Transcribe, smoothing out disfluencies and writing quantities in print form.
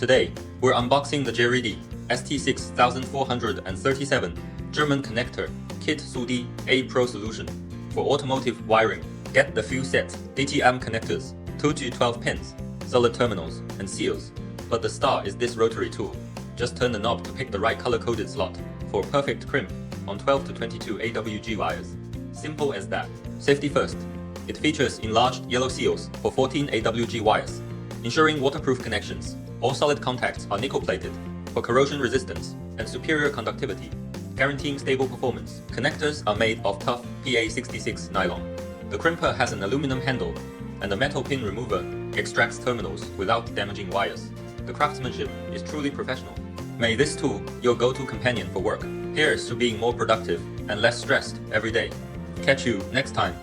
Today, we're unboxing the JReady ST6437 German Connector Kit SUDI A Pro solution for automotive wiring. Get the full set: DTM connectors, 2G12 pins, solid terminals, and seals. But the star is this rotary tool. Just turn the knob to pick the right color-coded slot for a perfect crimp on 12 to 22 AWG wires. Simple as that. Safety first. It features enlarged yellow seals for 14 AWG wires, ensuring waterproof connections. All solid contacts are nickel-plated for corrosion resistance and superior conductivity, guaranteeing stable performance. Connectors are made of tough PA66 nylon. The crimper has an aluminum handle, and the metal pin remover extracts terminals without damaging wires. The craftsmanship is truly professional. May this tool your go-to companion for work. Here's to being more productive and less stressed every day. Catch you next time.